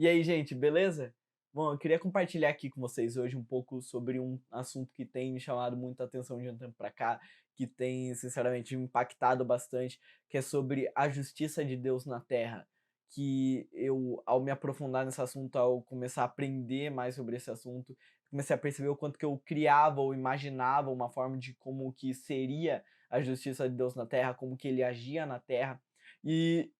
E aí, gente, beleza? Bom, eu queria compartilhar aqui com vocês hoje um pouco sobre um assunto que tem me chamado muita atenção de um tempo pra cá, que tem, sinceramente, me impactado bastante, que é sobre a justiça de Deus na Terra. Que eu, ao me aprofundar nesse assunto, ao começar a aprender mais sobre esse assunto, comecei a perceber o quanto que eu criava ou imaginava uma forma de como que seria a justiça de Deus na Terra, como que ele agia na Terra. E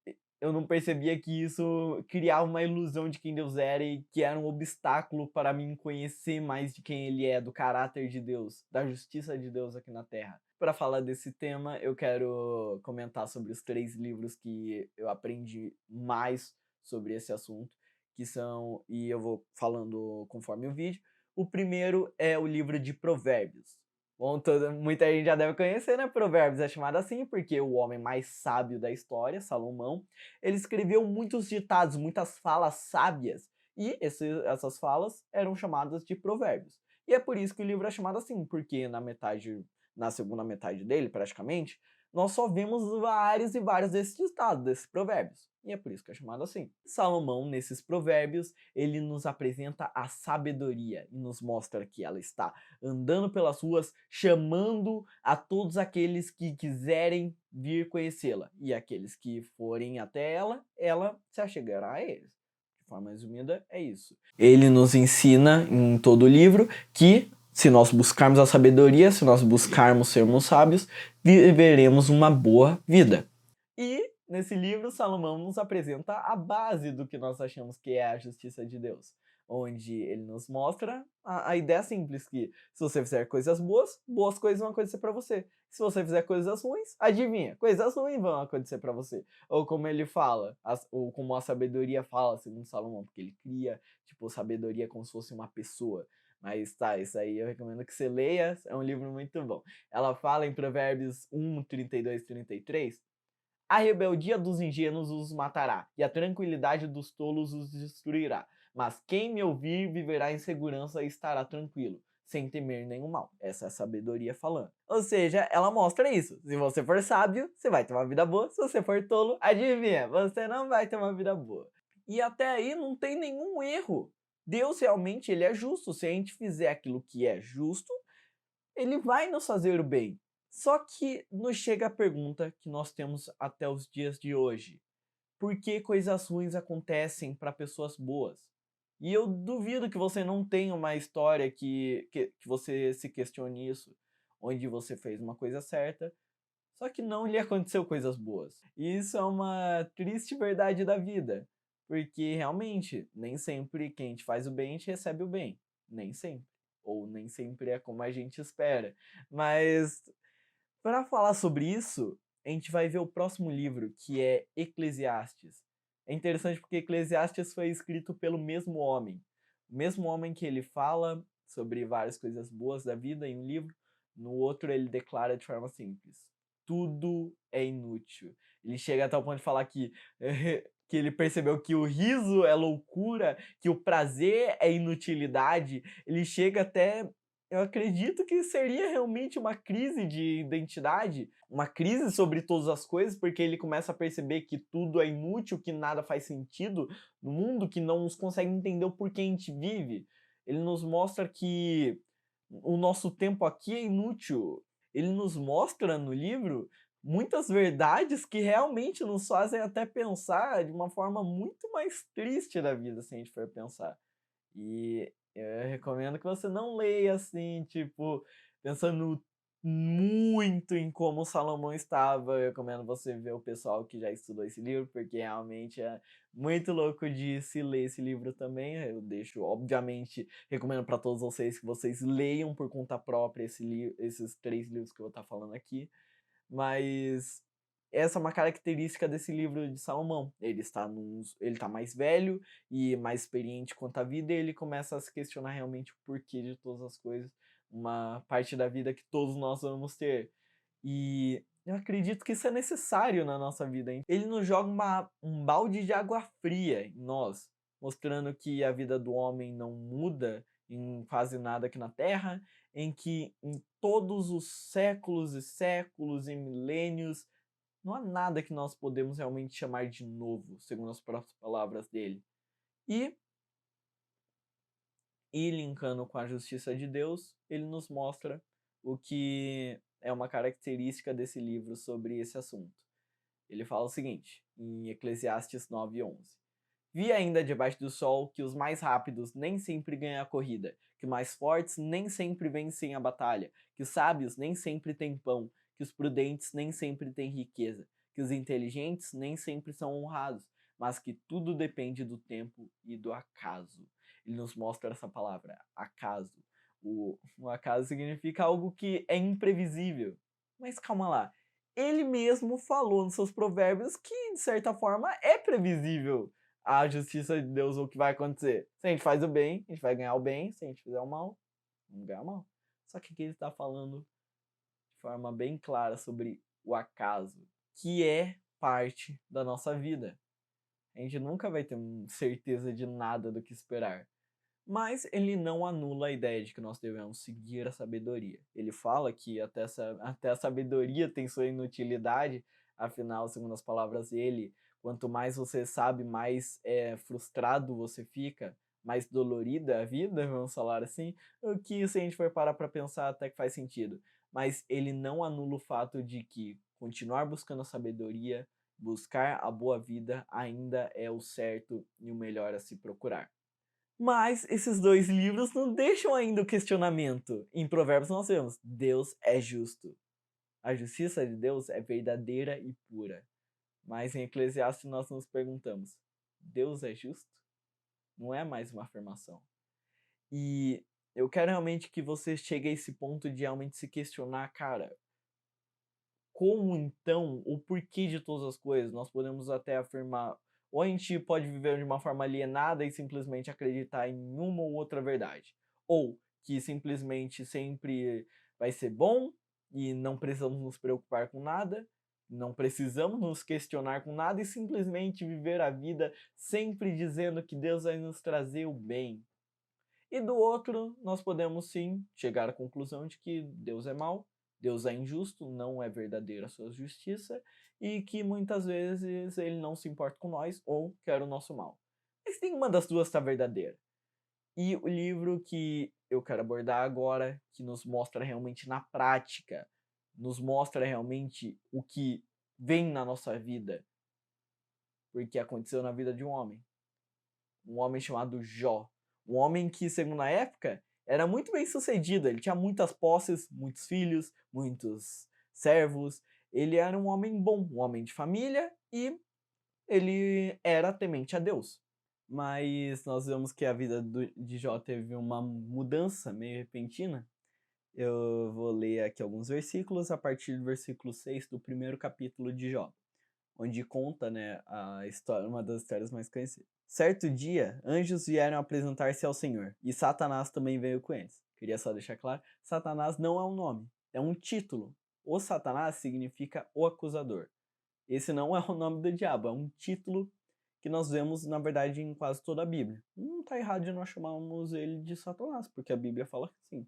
eu não percebia que isso criava uma ilusão de quem Deus era e que era um obstáculo para mim conhecer mais de quem Ele é, do caráter de Deus, da justiça de Deus aqui na Terra. Para falar desse tema, eu quero comentar sobre os 3 livros que eu aprendi mais sobre esse assunto, que são, e eu vou falando conforme o vídeo. O primeiro é o livro de Provérbios. Bom, muita gente já deve conhecer, né? Provérbios é chamado assim porque o homem mais sábio da história, Salomão, ele escreveu muitos ditados, muitas falas sábias, e essas falas eram chamadas de provérbios. E é por isso que o livro é chamado assim, porque na segunda metade dele, praticamente, nós só vemos vários e vários desses ditados, desses provérbios. E é por isso que é chamado assim. Salomão, nesses provérbios, ele nos apresenta a sabedoria e nos mostra que ela está andando pelas ruas, chamando a todos aqueles que quiserem vir conhecê-la. E aqueles que forem até ela, ela se achegará a eles. De forma resumida, é isso. Ele nos ensina em todo o livro que, se nós buscarmos a sabedoria, se nós buscarmos sermos sábios, viveremos uma boa vida. E nesse livro, Salomão nos apresenta a base do que nós achamos que é a justiça de Deus, onde ele nos mostra a ideia simples que se você fizer coisas boas, boas coisas vão acontecer para você. Se você fizer coisas ruins, adivinha, coisas ruins vão acontecer para você. Ou como ele fala, ou como a sabedoria fala, segundo Salomão, porque ele cria, tipo, sabedoria como se fosse uma pessoa. Mas tá, isso aí eu recomendo que você leia, é um livro muito bom. Ela fala em Provérbios 1, 32 e 33: a rebeldia dos ingênuos os matará, e a tranquilidade dos tolos os destruirá. Mas quem me ouvir viverá em segurança e estará tranquilo, sem temer nenhum mal. Essa é a sabedoria falando. Ou seja, ela mostra isso. Se você for sábio, você vai ter uma vida boa. Se você for tolo, adivinha, você não vai ter uma vida boa. E até aí não tem nenhum erro. Deus realmente ele é justo. Se a gente fizer aquilo que é justo, ele vai nos fazer o bem. Só que nos chega a pergunta que nós temos até os dias de hoje: por que coisas ruins acontecem para pessoas boas? E eu duvido que você não tenha uma história que você se questione isso, onde você fez uma coisa certa, só que não lhe aconteceu coisas boas. E isso é uma triste verdade da vida, porque realmente nem sempre quem te faz o bem te recebe o bem, nem sempre, ou nem sempre é como a gente espera. Mas para falar sobre isso, a gente vai ver o próximo livro, que é Eclesiastes. É interessante porque Eclesiastes foi escrito pelo mesmo homem. O mesmo homem que ele fala sobre várias coisas boas da vida em um livro, no outro ele declara de forma simples: tudo é inútil. Ele chega até o ponto de falar que, que ele percebeu que o riso é loucura, que o prazer é inutilidade. Ele chega até, eu acredito que seria realmente uma crise de identidade, uma crise sobre todas as coisas, porque ele começa a perceber que tudo é inútil, que nada faz sentido no mundo, que não nos consegue entender o porquê a gente vive. Ele nos mostra que o nosso tempo aqui é inútil. Ele nos mostra no livro muitas verdades que realmente nos fazem até pensar de uma forma muito mais triste da vida, se a gente for pensar. E eu recomendo que você não leia assim, tipo, pensando muito em como Salomão estava. Eu recomendo você ver o pessoal que já estudou esse livro, porque realmente é muito louco de se ler esse livro também. Eu deixo, obviamente, recomendo para todos vocês que vocês leiam por conta própria esses 3 livros que eu vou estar falando aqui. Mas essa é uma característica desse livro de Salomão. Ele está mais velho e mais experiente quanto à vida, e ele começa a se questionar realmente o porquê de todas as coisas, uma parte da vida que todos nós vamos ter. E eu acredito que isso é necessário na nossa vida, hein? Ele nos joga um balde de água fria em nós, mostrando que a vida do homem não muda em quase nada aqui na Terra, em que em todos os séculos e séculos e milênios não há nada que nós podemos realmente chamar de novo, segundo as próprias palavras dele. E, e linkando com a justiça de Deus, ele nos mostra o que é uma característica desse livro sobre esse assunto. Ele fala o seguinte, em Eclesiastes 9:11. Vi ainda debaixo do sol que os mais rápidos nem sempre ganham a corrida, que os mais fortes nem sempre vencem a batalha, que os sábios nem sempre têm pão, que os prudentes nem sempre têm riqueza, que os inteligentes nem sempre são honrados, mas que tudo depende do tempo e do acaso. Ele nos mostra essa palavra, acaso. O acaso significa algo que é imprevisível. Mas calma lá, ele mesmo falou nos seus provérbios que, de certa forma, é previsível a justiça de Deus, o que vai acontecer. Se a gente faz o bem, a gente vai ganhar o bem. Se a gente fizer o mal, vamos ganhar o mal. Só que aqui ele está falando de forma bem clara sobre o acaso, que é parte da nossa vida. A gente nunca vai ter certeza de nada do que esperar. Mas ele não anula a ideia de que nós devemos seguir a sabedoria. Ele fala que até a sabedoria tem sua inutilidade, afinal, segundo as palavras dele, quanto mais você sabe, mais frustrado você fica, mais dolorida a vida, vamos falar assim, o que se a gente for parar para pensar até que faz sentido. Mas ele não anula o fato de que continuar buscando a sabedoria, buscar a boa vida ainda é o certo e o melhor a se procurar. Mas esses dois livros não deixam ainda o questionamento. Em Provérbios nós vemos, Deus é justo. A justiça de Deus é verdadeira e pura. Mas em Eclesiastes nós nos perguntamos, Deus é justo? Não é mais uma afirmação. E eu quero realmente que você chegue a esse ponto de realmente se questionar, cara, como então, o porquê de todas as coisas? Nós podemos até afirmar, ou a gente pode viver de uma forma alienada e simplesmente acreditar em uma ou outra verdade, ou que simplesmente sempre vai ser bom e não precisamos nos preocupar com nada, não precisamos nos questionar com nada e simplesmente viver a vida sempre dizendo que Deus vai nos trazer o bem. E do outro, nós podemos sim chegar à conclusão de que Deus é mau, Deus é injusto, não é verdadeira a sua justiça e que muitas vezes ele não se importa com nós ou quer o nosso mal. Mas nenhuma das duas está verdadeira. E o livro que eu quero abordar agora, que nos mostra realmente na prática, nos mostra realmente o que vem na nossa vida, porque aconteceu na vida de um homem chamado Jó. Um homem que, segundo a época, era muito bem sucedido. Ele tinha muitas posses, muitos filhos, muitos servos. Ele era um homem bom, um homem de família e ele era temente a Deus. Mas nós vemos que a vida de Jó teve uma mudança meio repentina. Eu vou ler aqui alguns versículos a partir do versículo 6 do primeiro capítulo de Jó, onde conta, né, a história, uma das histórias mais conhecidas. Certo dia, anjos vieram apresentar-se ao Senhor, e Satanás também veio com eles. Queria só deixar claro, Satanás não é um nome, é um título. O Satanás significa o acusador. Esse não é o nome do diabo, é um título que nós vemos, na verdade, em quase toda a Bíblia. Não está errado de nós chamarmos ele de Satanás, porque a Bíblia fala que sim.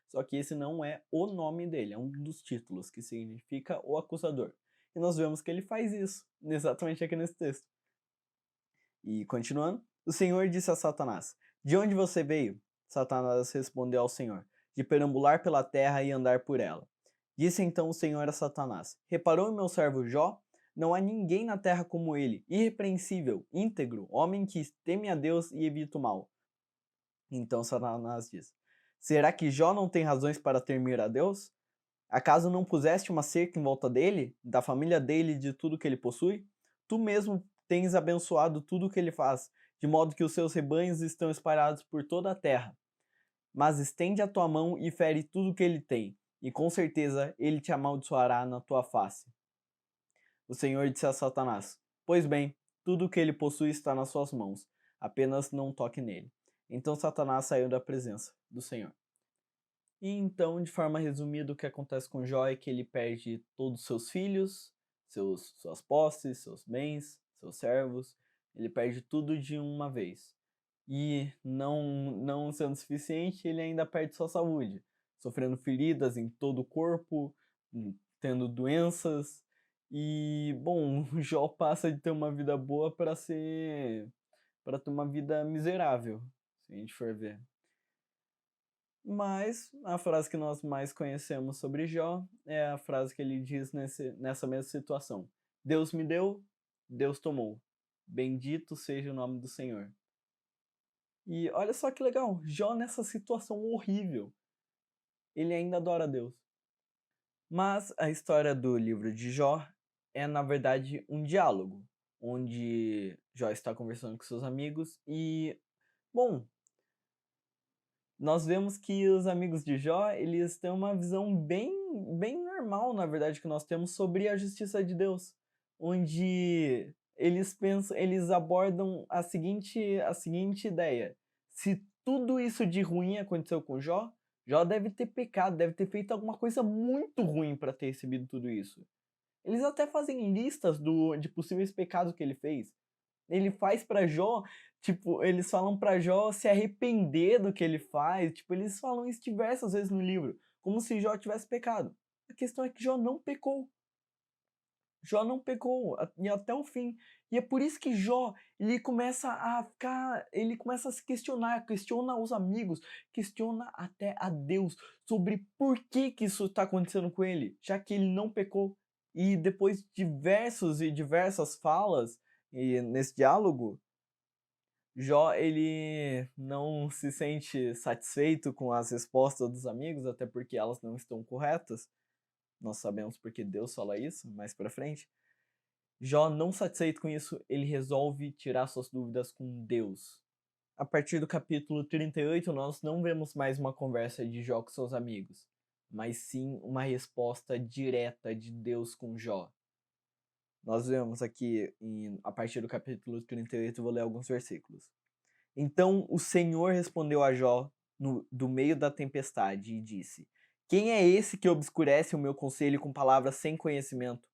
Só que esse não é o nome dele, é um dos títulos, que significa o acusador. E nós vemos que ele faz isso, exatamente aqui nesse texto. E continuando, o Senhor disse a Satanás, de onde você veio? Satanás respondeu ao Senhor, de perambular pela terra e andar por ela. Disse então o Senhor a Satanás, reparou em meu servo Jó? Não há ninguém na terra como ele, irrepreensível, íntegro, homem que teme a Deus e evita o mal. Então Satanás diz, será que Jó não tem razões para temer a Deus? Acaso não puseste uma cerca em volta dele, da família dele e de tudo que ele possui? Tu mesmo tens abençoado tudo o que ele faz, de modo que os seus rebanhos estão espalhados por toda a terra. Mas estende a tua mão e fere tudo o que ele tem, e com certeza ele te amaldiçoará na tua face. O Senhor disse a Satanás, pois bem, tudo o que ele possui está nas suas mãos, apenas não toque nele. Então Satanás saiu da presença do Senhor. E então, de forma resumida, o que acontece com Jó é que ele perde todos os seus filhos, suas posses, seus bens, seus servos, ele perde tudo de uma vez. E não sendo suficiente, ele ainda perde sua saúde, sofrendo feridas em todo o corpo, tendo doenças. E, bom, Jó passa de ter uma vida boa para para ter uma vida miserável, se a gente for ver. Mas a frase que nós mais conhecemos sobre Jó é a frase que ele diz nessa mesma situação: Deus me deu, Deus tomou. Bendito seja o nome do Senhor. E olha só que legal, Jó nessa situação horrível, ele ainda adora a Deus. Mas a história do livro de Jó é, na verdade, um diálogo, onde Jó está conversando com seus amigos e, bom, nós vemos que os amigos de Jó, eles têm uma visão bem normal, na verdade, que nós temos sobre a justiça de Deus, onde eles abordam a seguinte ideia: se tudo isso de ruim aconteceu com Jó, Jó deve ter pecado, deve ter feito alguma coisa muito ruim para ter recebido tudo isso. Eles até fazem listas de possíveis pecados que ele fez. Ele faz pra Jó, tipo, eles falam pra Jó se arrepender do que ele faz, tipo, eles falam isso diversas vezes no livro, como se Jó tivesse pecado. A questão é que Jó não pecou. Jó não pecou, e até o fim. E é por isso que Jó, ele começa a se questionar, questiona os amigos, questiona até a Deus sobre por que que isso está acontecendo com ele, já que ele não pecou. E depois de diversas falas e nesse diálogo, Jó, ele não se sente satisfeito com as respostas dos amigos, até porque elas não estão corretas. Nós sabemos porque Deus fala isso mais pra frente. Jó, não satisfeito com isso, ele resolve tirar suas dúvidas com Deus. A partir do capítulo 38, nós não vemos mais uma conversa de Jó com seus amigos, mas sim uma resposta direta de Deus com Jó. Nós vemos aqui, a partir do capítulo 38, eu vou ler alguns versículos. Então o Senhor respondeu a Jó do meio da tempestade e disse: Quem é esse que obscurece o meu conselho com palavras sem conhecimento?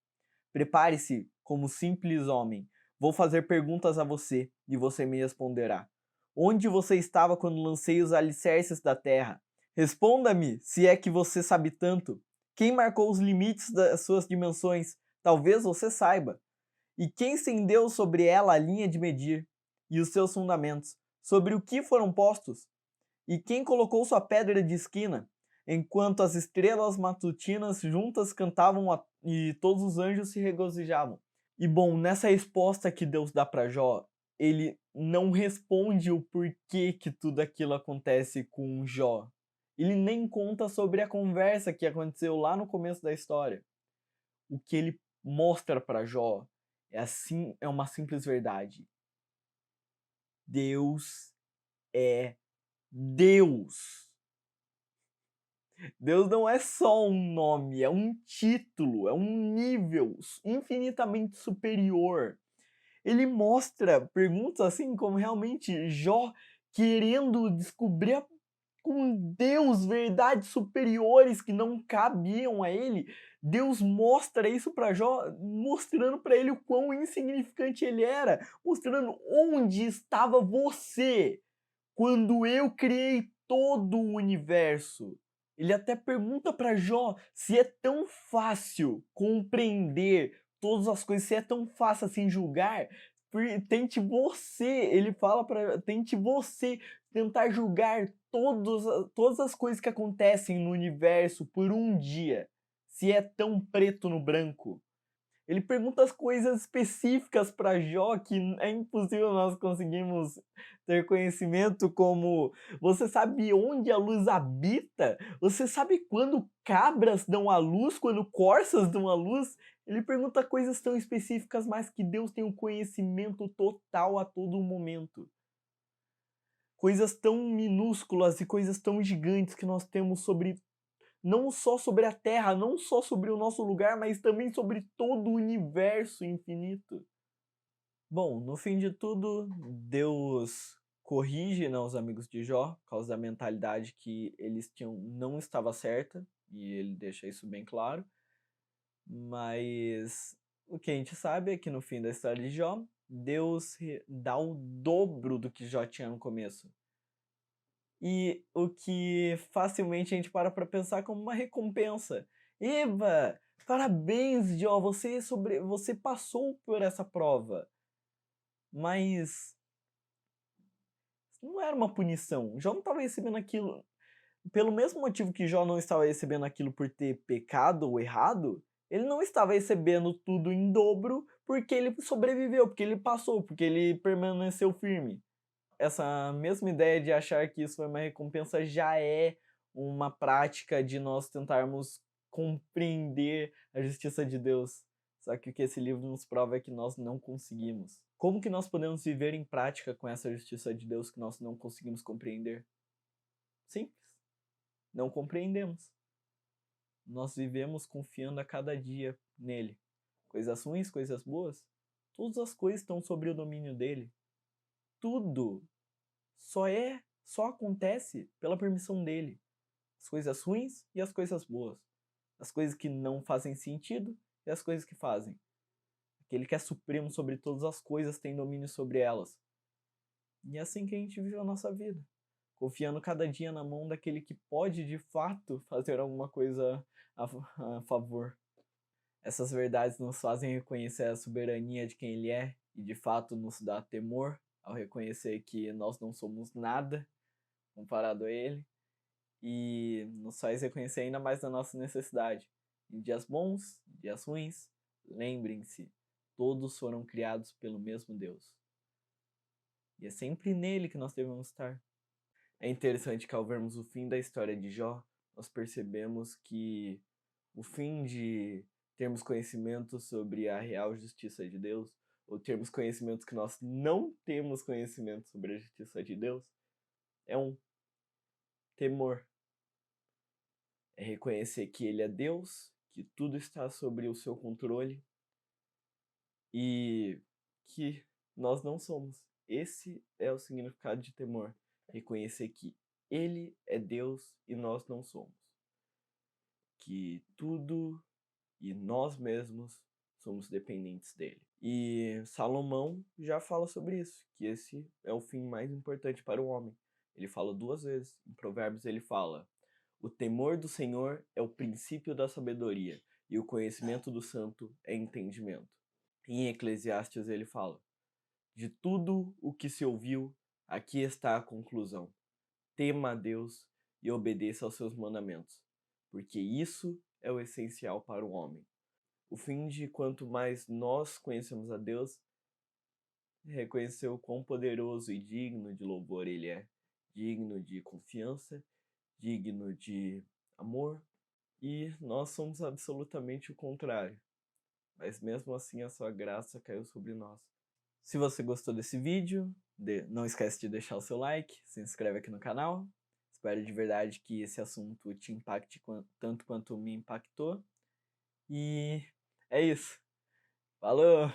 Prepare-se como simples homem. Vou fazer perguntas a você e você me responderá. Onde você estava quando lancei os alicerces da terra? Responda-me, se é que você sabe tanto. Quem marcou os limites das suas dimensões? Talvez você saiba. E quem estendeu sobre ela a linha de medir e os seus fundamentos? Sobre o que foram postos? E quem colocou sua pedra de esquina? Enquanto as estrelas matutinas juntas cantavam e todos os anjos se regozijavam. E bom, nessa resposta que Deus dá para Jó, ele não responde o porquê que tudo aquilo acontece com Jó. Ele nem conta sobre a conversa que aconteceu lá no começo da história. O que ele mostra para Jó é uma simples verdade. Deus é Deus. Deus não é só um nome, é um título, é um nível infinitamente superior. Ele mostra perguntas assim como realmente Jó querendo descobrir com Deus verdades superiores que não cabiam a ele. Deus mostra isso para Jó, mostrando para ele o quão insignificante ele era, mostrando onde estava você quando eu criei todo o universo. Ele até pergunta para Jó se é tão fácil compreender todas as coisas, se é tão fácil assim julgar, tente você, ele fala para tente você tentar julgar todas as coisas que acontecem no universo por um dia, se é tão preto no branco. Ele pergunta as coisas específicas para Jó que é impossível nós conseguirmos ter conhecimento, como: você sabe onde a luz habita? Você sabe quando cabras dão à luz, quando corças dão à luz? Ele pergunta coisas tão específicas, mas que Deus tem um conhecimento total a todo momento. Coisas tão minúsculas e coisas tão gigantes que nós temos sobre não só sobre a Terra, não só sobre o nosso lugar, mas também sobre todo o universo infinito. Bom, no fim de tudo, Deus corrige, né, os amigos de Jó, por causa da mentalidade que eles tinham não estava certa, e ele deixa isso bem claro. Mas o que a gente sabe é que no fim da história de Jó, Deus dá o dobro do que Jó tinha no começo. E o que facilmente a gente para pensar como uma recompensa. Eva, parabéns, Jó, você passou por essa prova. Mas não era uma punição. Jó não estava recebendo aquilo pelo mesmo motivo que Jó não estava recebendo aquilo por ter pecado ou errado, ele não estava recebendo tudo em dobro porque ele sobreviveu, porque ele passou, porque ele permaneceu firme. Essa mesma ideia de achar que isso foi uma recompensa já é uma prática de nós tentarmos compreender a justiça de Deus. Só que o que esse livro nos prova é que nós não conseguimos. Como que nós podemos viver em prática com essa justiça de Deus que nós não conseguimos compreender? Simples. Não compreendemos. Nós vivemos confiando a cada dia nele. Coisas ruins, coisas boas, todas as coisas estão sob o domínio dele. Tudo só acontece pela permissão dele. As coisas ruins e as coisas boas. As coisas que não fazem sentido e as coisas que fazem. Aquele que é supremo sobre todas as coisas tem domínio sobre elas. E é assim que a gente vive a nossa vida. Confiando cada dia na mão daquele que pode de fato fazer alguma coisa a favor. Essas verdades nos fazem reconhecer a soberania de quem ele é e de fato nos dá temor ao reconhecer que nós não somos nada comparado a ele e nos faz reconhecer ainda mais a nossa necessidade. Em dias bons, dias ruins, lembrem-se, todos foram criados pelo mesmo Deus. E é sempre nele que nós devemos estar. É interessante que ao vermos o fim da história de Jó, nós percebemos que o fim de termos conhecimento sobre a real justiça de Deus, ou termos conhecimentos que nós não temos conhecimento sobre a justiça de Deus, é um temor. É reconhecer que Ele é Deus, que tudo está sobre o seu controle e que nós não somos. Esse é o significado de temor. Reconhecer que Ele é Deus e nós não somos. Que tudo e nós mesmos somos dependentes dele. E Salomão já fala sobre isso, que esse é o fim mais importante para o homem. Ele fala 2 vezes. Em Provérbios ele fala: o temor do Senhor é o princípio da sabedoria, e o conhecimento do santo é entendimento. Em Eclesiastes ele fala: de tudo o que se ouviu, aqui está a conclusão. Tema a Deus e obedeça aos seus mandamentos, porque isso é o essencial para o homem. O fim de quanto mais nós conhecemos a Deus, reconhecer o quão poderoso e digno de louvor Ele é, digno de confiança, digno de amor, e nós somos absolutamente o contrário. Mas mesmo assim a sua graça caiu sobre nós. Se você gostou desse vídeo, não esquece de deixar o seu like, se inscreve aqui no canal. Espero de verdade que esse assunto te impacte tanto quanto me impactou. E é isso. Falou!